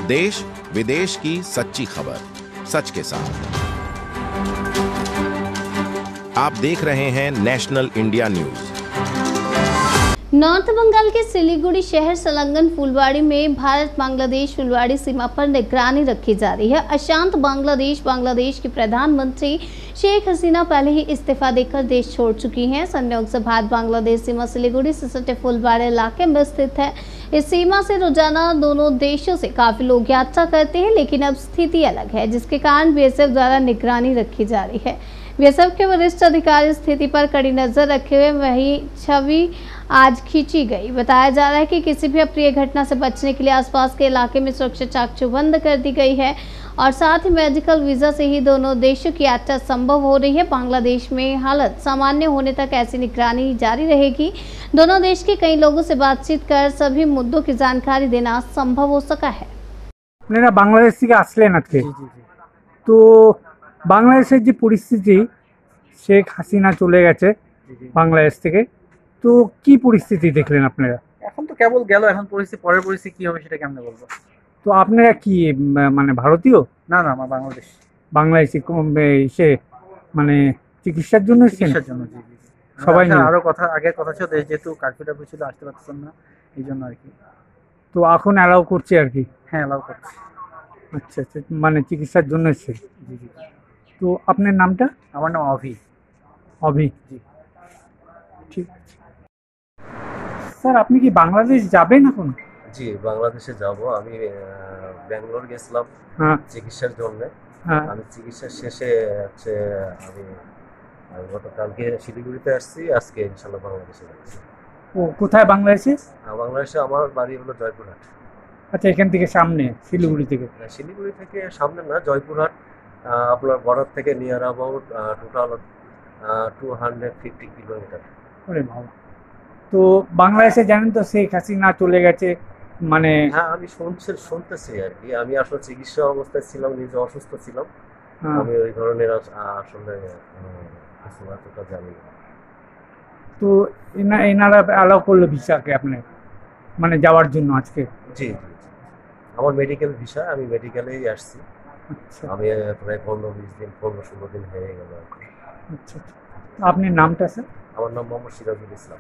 देश विदेश की सच्ची खबर सच के साथ। आप देख रहे हैं National India News. North Bengal के सिलीगुड़ी शहर संलग्न फुलवाड़ी में भारत बांग्लादेश फुलवाड़ी सीमा पर निगरानी रखी जा रही है। अशांत बांग्लादेश की प्रधानमंत्री शेख हसीना पहले ही इस्तीफा देकर देश छोड़ चुकी हैं। संयोग से भारत बांग्लादेश सीमा सिलीगुड़ी से सटे फुलवाड़ी इलाके में स्थित है। इस सीमा से रोजाना दोनों देशों से काफी लोग यात्रा करते हैं, लेकिन अब स्थिति अलग है, जिसके कारण बीएसएफ द्वारा निगरानी रखी जा रही है। बीएसएफ के वरिष्ठ अधिकारी स्थिति पर कड़ी नजर रखे हुए वही छवि आज खींची गई। बताया जा रहा है कि किसी भी अप्रिय घटना से बचने के लिए आसपास के इलाके में सुरक्षा चाकचौबंद कर दी गई है और साथ ही मेडिकल वीजा से ही दोनों देशों की यात्रा संभव हो रही है। बांग्लादेश में हालत सामान्य होने तक ऐसी निगरानी जारी रहेगी। दोनों देश के कई लोगों से बातचीत कर सभी मुद्दों की जानकारी देना संभव हो सका है। बांग्लादेश থেকে আসলেন আজকে, তো বাংলাদেশের যে পরিস্থিতি, শেখ হাসিনা চলে গেছে বাংলাদেশ থেকে, তো কি পরিস্থিতি দেখলেন আপনারা? এখন তো কেবল গেল, এখন পরিস্থিতি পরের পরিস্থিতি কি হবে সেটা কেমনে বলবো। তো আপনারা কি মানে ভারতীয়? না না, আমার বাংলাদেশি সে মানে চিকিৎসার জন্য চিকিৎসার জন্য। জি জি, সবাই আরো কথা আগের কথা ছিল, যেহেতু কার্ফিউটা ছিল আসতে পারতেছেন না, এই জন্য আর কি। তো এখন অ্যালাউ করছে আর কি? হ্যাঁ, অ্যালাউ করছে। আচ্ছা আচ্ছা, মানে চিকিৎসার জন্য এসছে। জি জি। তো আপনার নামটা? আমার নাম অভি। অভি, জি ঠিক আছে। স্যার, আপনি কি বাংলাদেশ যাবেন এখন? জি, বাংলাদেশে যাব। আমি ব্যাঙ্গালোর গেছিলাম চিকিৎসার জন্য। আমি চিকিৎসা শেষে হচ্ছে আমি গতকালকে শিলিগুড়িতে আসছি, আজকে ইনশাল্লাহ বাংলাদেশে যাচ্ছি। ও কোথায় বাংলাদেশে? বাংলাদেশে আমার বাড়ি হলো জয়পুরহাট। আচ্ছা, এখান থেকে সামনে শিলিগুড়ি থেকে? শিলিগুড়ি থেকে সামনে না, জয়পুরহাট আপনার বর্ডার থেকে নিয়ার অ্যাবাউট টোটাল 250 কিলোমিটার। ওরে বাবা! তো বাংলাদেশে জানেন তো শেখ হাসিনা চলে গেছে, মানে হ্যাঁ আমি শুনতেছি আর কি। আমি আসলে চিকিৎসা অবস্থায় ছিলাম, নিজে অসুস্থ ছিলাম, আমি ওই ধরনের আসলে কিছু জানি। তো এনারা অ্যালাউ করলো ভিসাকে আপনি মানে যাওয়ার জন্য আজকে? জি জি, আমার মেডিকেল ভিসা, আমি মেডিকেলেই আসছি। আচ্ছা, আমি প্রায় 15-20 দিন 15-16 দিন হয়ে গেল আর কি। আচ্ছা, আপনার নামটা স্যার? আমার নাম মোহাম্মদ সিরাজুল ইসলাম।